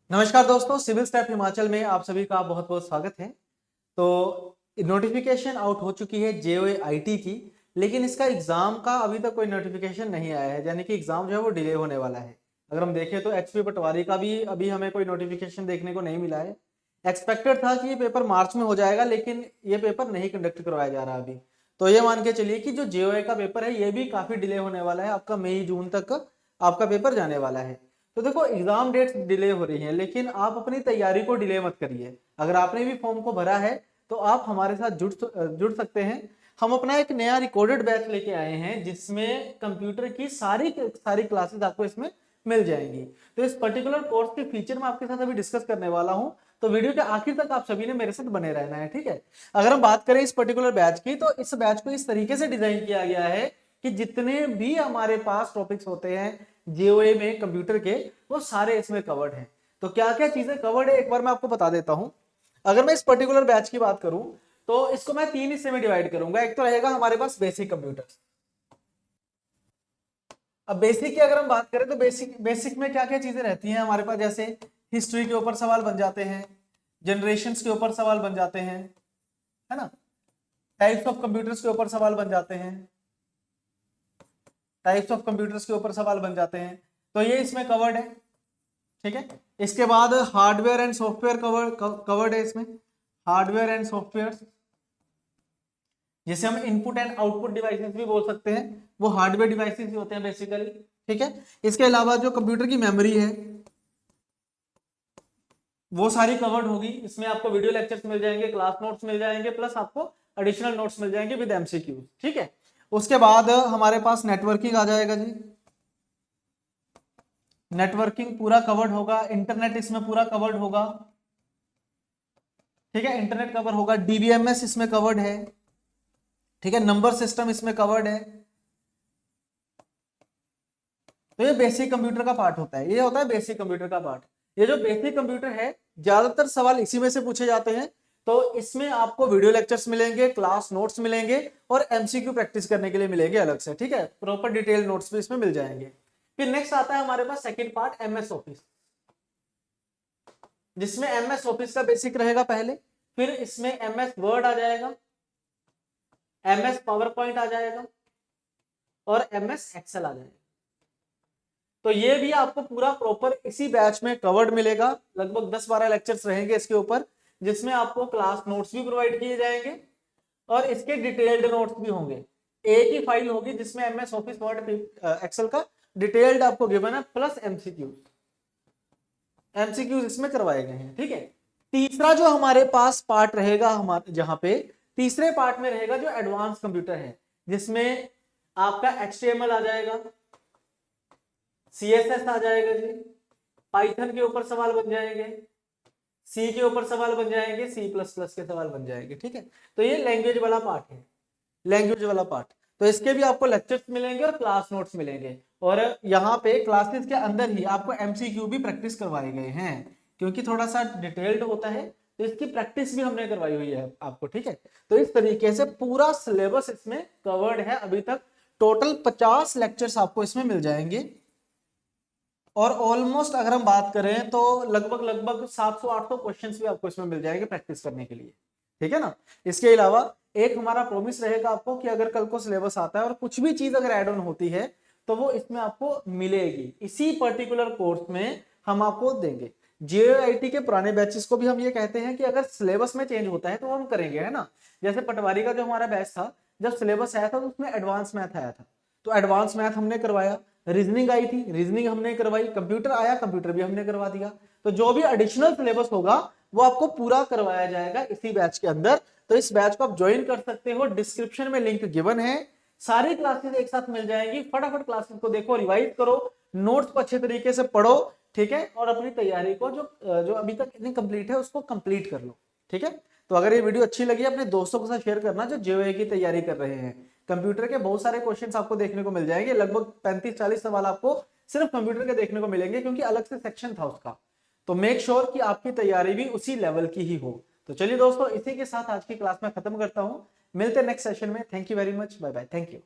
नमस्कार दोस्तों, civil step Himachal में आप सभी का बहुत बहुत स्वागत है। तो नोटिफिकेशन आउट हो चुकी है जेओए आईटी की, लेकिन इसका एग्जाम का अभी तक कोई नोटिफिकेशन नहीं आया है, यानी कि एग्जाम जो है वो डिले होने वाला है। अगर हम देखें तो एचपी पटवारी का भी अभी हमें कोई नोटिफिकेशन देखने को नहीं मिला है। एक्सपेक्टेड था कि ये पेपर मार्च में हो जाएगा, लेकिन ये पेपर नहीं कंडक्ट करवाया जा रहा अभी। तो ये मान के चलिए कि जो जेओए का पेपर है ये भी काफी डिले होने वाला है, आपका मई जून तक आपका पेपर जाने वाला है। तो देखो, एग्जाम डेट्स डिले हो रही हैं, लेकिन आप अपनी तैयारी को डिले मत करिए। अगर आपने भी फॉर्म को भरा है तो आप हमारे साथ जुड़ सकते हैं। हम अपना एक नया रिकॉर्डेड बैच लेके आए हैं, जिसमें कंप्यूटर की सारी सारी क्लासेस आपको इसमें मिल जाएंगी। तो इस पर्टिकुलर कोर्स के फीचर मैं आपके साथ अभी डिस्कस करने वाला हूं, तो वीडियो के आखिर तक आप सभी ने मेरे साथ बने रहना है, ठीक है। अगर हम बात करें इस पर्टिकुलर बैच की, तो इस बैच को इस तरीके से डिजाइन किया गया है कि जितने भी हमारे पास टॉपिक्स होते हैं जेओए में कंप्यूटर के, वो सारे इसमें कवर्ड हैं। तो क्या क्या चीजें कवर्ड है एक बार मैं आपको बता देता हूं। अगर मैं इस पर्टिकुलर बैच की बात करूं तो इसको मैं 3 हिस्से में डिवाइड करूंगा। एक तो रहेगा हमारे पास बेसिक कंप्यूटर्स। अब बेसिक की अगर हम बात करें तो बेसिक बेसिक में क्या क्या चीजें रहती हैं हमारे पास, जैसे हिस्ट्री के ऊपर सवाल बन जाते हैं, जनरेशंस के ऊपर सवाल बन जाते हैं, है ना। टाइप्स ऑफ कंप्यूटर्स के ऊपर सवाल बन जाते हैं, टाइप्स ऑफ कंप्यूटर्स के ऊपर सवाल बन जाते हैं। तो ये इसमें कवर्ड है, ठीक है। इसके बाद हार्डवेयर एंड सॉफ्टवेयर कवर्ड है इसमें। हार्डवेयर एंड सॉफ्टवेयर, जिसे हम इनपुट एंड आउटपुट डिवाइसेस भी बोल सकते हैं, वो हार्डवेयर डिवाइसेस ही होते हैं बेसिकली, ठीक है। इसके अलावा जो कंप्यूटर की मेमोरी है वो सारी कवर्ड होगी। इसमें आपको वीडियो लेक्चर्स मिल जाएंगे, क्लास नोट्स मिल जाएंगे, प्लस आपको एडिशनल नोट्स मिल जाएंगे विद एमसीक्यू, ठीक है। उसके बाद हमारे पास नेटवर्किंग आ जाएगा जी। नेटवर्किंग पूरा कवर्ड होगा, इंटरनेट इसमें पूरा कवर्ड होगा, ठीक है। इंटरनेट कवर होगा, डीबीएमएस इसमें कवर्ड है, ठीक है। नंबर सिस्टम इसमें कवर्ड है। तो ये बेसिक कंप्यूटर का पार्ट होता है, ये होता है बेसिक कंप्यूटर का पार्ट। ये जो बेसिक कंप्यूटर है, ज्यादातर सवाल इसी में से पूछे जाते हैं। तो इसमें आपको वीडियो लेक्चर्स मिलेंगे, क्लास नोट्स मिलेंगे, और एमसीक्यू प्रैक्टिस करने के लिए मिलेंगे अलग से, ठीक है। प्रॉपर डिटेल नोट्स भी इसमें मिल जाएंगे। फिर नेक्स्ट आता है हमारे पास सेकंड पार्ट, एमएस ऑफिस, जिसमें एमएस ऑफिस का बेसिक रहेगा पहले। फिर इसमें एमएस वर्ड आ जाएगा, एमएस पावर पॉइंट आ जाएगा, और एमएस एक्सेल आ जाएगा। तो ये भी आपको पूरा प्रॉपर इसी बैच में कवर्ड मिलेगा। लगभग 10-12 लेक्चर्स रहेंगे इसके ऊपर, जिसमें आपको क्लास नोट्स भी प्रोवाइड किए जाएंगे और इसके डिटेल्ड नोट्स भी होंगे। एक ही फाइल होगी जिसमें एमएस ऑफिस वर्ड एक्सेल का डिटेल्ड आपको गिवन है, प्लस एमसीक्यूज। एमसीक्यूज इसमें करवाए गए हैं, ठीक है। तीसरा जो हमारे पास पार्ट रहेगा, हमारे जहां पे तीसरे पार्ट में रहेगा जो एडवांस कंप्यूटर है, जिसमें आपका एचटीएमएल आ जाएगा, सीएसएस आ जाएगा जी, पाइथन के ऊपर सवाल बन जाएंगे, सी के ऊपर सवाल बन जाएंगे, सी प्लस प्लस के सवाल बन जाएंगे, ठीक है। तो ये लैंग्वेज वाला पार्ट है, लैंग्वेज वाला पार्ट। तो इसके भी आपको लेक्चर्स मिलेंगे और क्लास नोट्स मिलेंगे, और यहाँ पे क्लासेस के अंदर ही आपको एमसीक्यू भी प्रैक्टिस करवाए गए हैं, क्योंकि थोड़ा सा डिटेल्ड होता है, तो इसकी प्रैक्टिस भी हमने करवाई हुई है आपको, ठीक है। तो इस तरीके से पूरा सिलेबस इसमें कवर्ड है अभी तक। टोटल 50 लेक्चर्स आपको इसमें मिल जाएंगे, और ऑलमोस्ट अगर हम बात करें तो लगभग लगभग 700-800 क्वेश्चंस भी आपको इसमें मिल जाएंगे प्रैक्टिस करने के लिए, ठीक है ना। इसके अलावा एक हमारा प्रॉमिस रहेगा आपको कि अगर कल को सिलेबस आता है और कुछ भी चीज अगर एड ऑन होती है तो वो इसमें आपको मिलेगी, इसी पर्टिकुलर कोर्स में हम आपको देंगे। जेआईटी के पुराने बैचेस को भी हम ये कहते हैं कि अगर सिलेबस में चेंज होता है तो हम करेंगे, है ना। जैसे पटवारी का जो हमारा बैच था, जब सिलेबस आया था तो उसमें एडवांस मैथ आया था, तो एडवांस मैथ हमने करवाया। रीजनिंग आई थी, रीजनिंग हमने करवाई। कंप्यूटर आया, कंप्यूटर भी हमने करवा दिया। तो जो भी एडिशनल सिलेबस होगा वो आपको पूरा करवाया जाएगा इसी बैच के अंदर। तो इस बैच को आप ज्वाइन कर सकते हो, डिस्क्रिप्शन में लिंक गिवन है। सारी क्लासेस एक साथ मिल जाएंगी, फटाफट क्लासेस को देखो, रिवाइज करो, नोट्स को अच्छे तरीके से पढ़ो, ठीक है। और अपनी तैयारी को जो जो अभी तक इतनी कंप्लीट है उसको कंप्लीट कर लो, ठीक है। तो अगर ये वीडियो अच्छी लगी अपने दोस्तों के साथ शेयर करना जो जेईई की तैयारी कर रहे हैं। कंप्यूटर के बहुत सारे क्वेश्चंस आपको देखने को मिल जाएंगे, लगभग 35-40 सवाल आपको सिर्फ कंप्यूटर के देखने को मिलेंगे, क्योंकि अलग से सेक्शन था उसका। तो मेक श्योर कि आपकी तैयारी भी उसी लेवल की ही हो। तो चलिए दोस्तों, इसी के साथ आज की क्लास में खत्म करता हूं। मिलते हैं नेक्स्ट सेशन में। Thank you very much, bye bye, thank you.